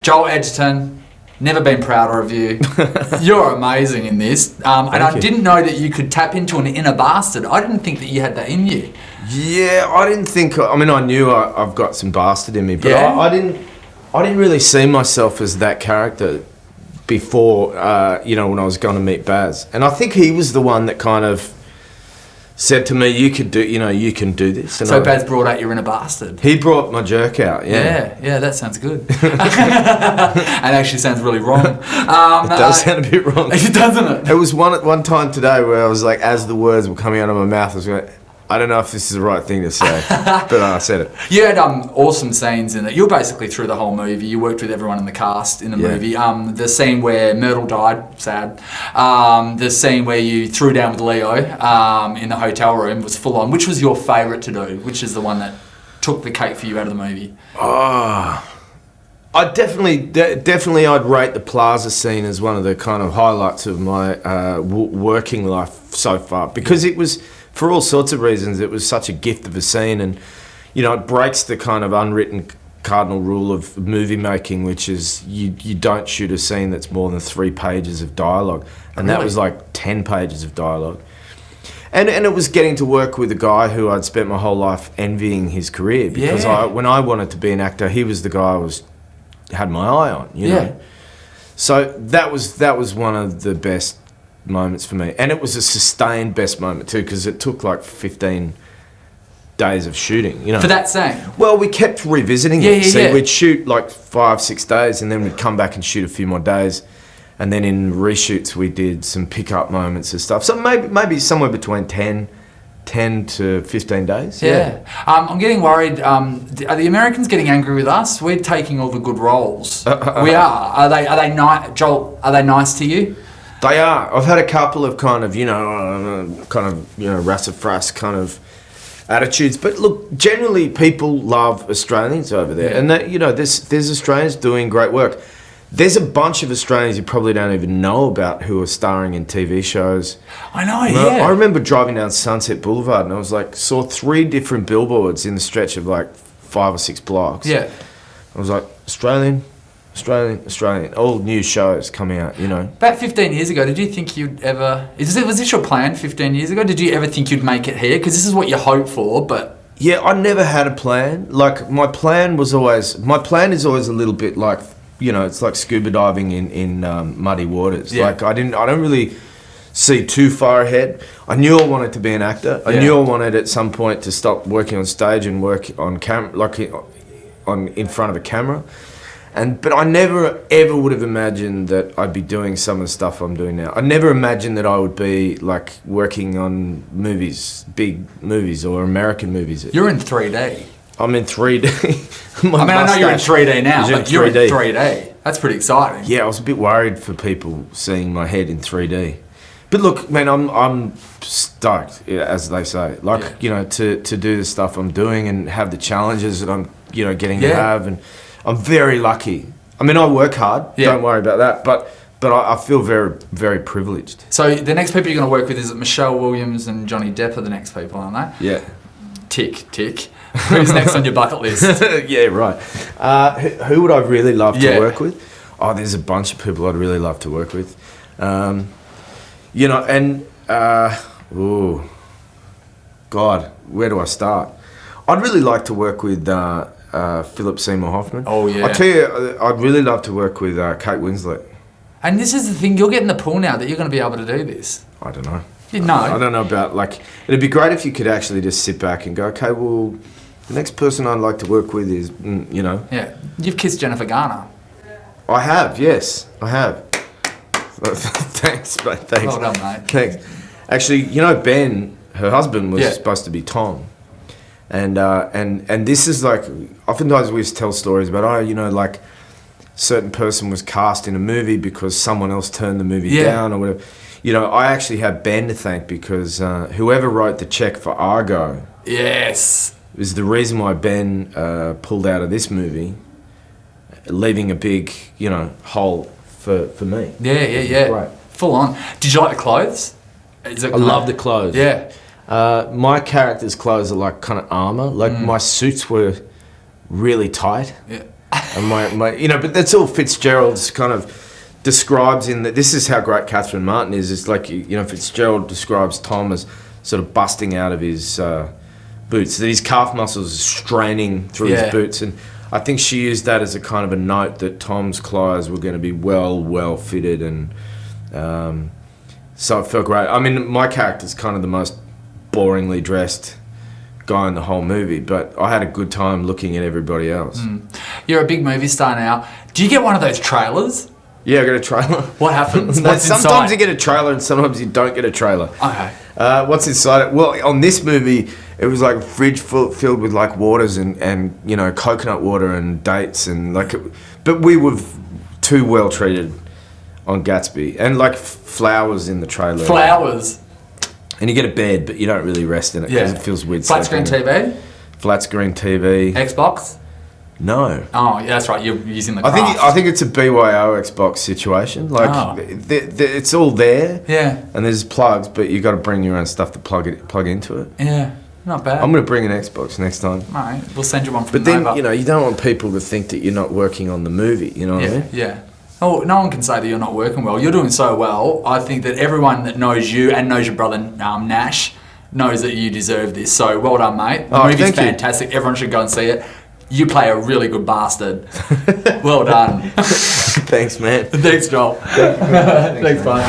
Joel Edgerton, never been prouder of you. You're amazing in this. And I didn't know that you could tap into an inner bastard. I didn't think that you had that in you. Yeah, I didn't think. I mean, I knew I've got some bastard in me, but Yeah. I didn't really see myself as that character before. When I was going to meet Baz, and I think he was the one that kind of said to me, "You can do this." And So Baz brought out your inner bastard. He brought my jerk out. Yeah, that sounds good. And actually sounds really wrong. It does sound a bit wrong, doesn't it? It was one time today where I was like, as the words were coming out of my mouth, I was going, I don't know if this is the right thing to say, but I said it. You had awesome scenes in it. You were basically through the whole movie. You worked with everyone in the cast in the movie. The scene where Myrtle died, sad. The scene where you threw down with Leo in the hotel room was full on. Which was your favourite to do? Which is the one that took the cake for you out of the movie? I definitely I'd rate the plaza scene as one of the kind of highlights of my working life so far, because it was, for all sorts of reasons, it was such a gift of a scene, and it breaks the kind of unwritten cardinal rule of movie making, which is you don't shoot a scene that's more than 3 pages of dialogue, and that was like 10 pages of dialogue. And it was getting to work with a guy who I'd spent my whole life envying his career, because when I wanted to be an actor, he was the guy I had my eye on, you know. So that was one of the best moments for me, and it was a sustained best moment too, because it took like 15 days of shooting, for that scene. Well, we kept revisiting it. We'd shoot like 5-6 days, and then we'd come back and shoot a few more days, and then in reshoots we did some pickup moments and stuff. So maybe somewhere between 10 to 15 days. I'm getting worried. Are the Americans getting angry with us? We're taking all the good roles. We are. Are they nice, Joel? Are they nice to you? They are. I've had a couple of kind of rassafras kind of attitudes, but look, generally people love Australians over there, and that, there's Australians doing great work. There's a bunch of Australians you probably don't even know about who are starring in TV shows. I know, I remember driving down Sunset Boulevard, and I was like, saw 3 different billboards in the stretch of like 5 or 6 blocks. Yeah. I was like, Australian, all new shows coming out, About 15 years ago, did you think you'd ever... Was this your plan 15 years ago? Did you ever think you'd make it here? Because this is what you hope for, but... Yeah, I never had a plan. Like, my plan is always a little bit like, it's like scuba diving in muddy waters. Yeah. Like, I don't really see too far ahead. I knew I wanted to be an actor. I knew I wanted at some point to stop working on stage and work on camera, like in front of a camera. But I never ever would have imagined that I'd be doing some of the stuff I'm doing now. I never imagined that I would be like working on movies, big movies or American movies. You're in 3D. I'm in 3D. I know you're in 3D now, but you're in 3D. That's pretty exciting. Yeah, I was a bit worried for people seeing my head in 3D. But look, man, I'm stoked, as they say. Like, to do the stuff I'm doing and have the challenges that I'm, getting to have, and I'm very lucky. I mean, I work hard. Don't worry about that. But I feel very, very privileged. So the next people you're going to work with is Michelle Williams and Johnny Depp are the next people, aren't they? Yeah. Tick. Who's next on your bucket list? Yeah, right. Who would I really love to work with? Oh, there's a bunch of people I'd really love to work with. God, where do I start? I'd really like to work with Philip Seymour Hoffman. Oh, yeah. I tell you, I'd really love to work with Kate Winslet. And this is the thing, you're getting the pull now that you're going to be able to do this. I don't know. No. I don't know about, it'd be great if you could actually just sit back and go, okay, well, the next person I'd like to work with is, Yeah. You've kissed Jennifer Garner. I have, yes. I have. Thanks, mate. Thanks. Well done, mate. Thanks. Actually, Ben, her husband, was supposed to be Tom. And this is like, oftentimes we tell stories about, certain person was cast in a movie because someone else turned the movie down or whatever. I actually have Ben to thank because whoever wrote the check for Argo is the reason why Ben pulled out of this movie, leaving a big, hole for me. Yeah. Right. Full on. Did you like the clothes? I love the clothes. Yeah. My character's clothes are like kind of armor. Like my suits were really tight. Yeah. And but that's all Fitzgerald's kind of describes in that. This is how great Catherine Martin is. It's like, Fitzgerald describes Tom as sort of busting out of his boots. That his calf muscles are straining through his boots. And I think she used that as a kind of a note that Tom's clothes were going to be well fitted. And so it felt great. I mean, my character's kind of the most boringly dressed guy in the whole movie, but I had a good time looking at everybody else. You're a big movie star now. Do you get one of those trailers? Yeah, I get a trailer. What happens? Sometimes you get a trailer and sometimes you don't get a trailer. Okay. What's inside it? Well, on this movie, it was like a fridge filled with like waters and coconut water and dates and but we were too well treated on Gatsby, and like flowers in the trailer. Flowers. And you get a bed, but you don't really rest in it because it feels weird. Flat screen TV? Flat screen TV. Xbox? No. Oh, yeah, that's right. You're using the I think it's a BYO Xbox situation. Like, it's all there. Yeah. And there's plugs, but you got to bring your own stuff to plug into it. Yeah. Not bad. I'm going to bring an Xbox next time. All right. We'll send you one from But then, you don't want people to think that you're not working on the movie. You know what I mean? Yeah. Oh, no one can say that you're not working well. You're doing so well. I think that everyone that knows you and knows your brother Nash knows that you deserve this. So well done, mate. The movie's fantastic. Everyone should go and see it. You play a really good bastard. Well done. Thanks, man. Thanks, Joel. Thanks, bud.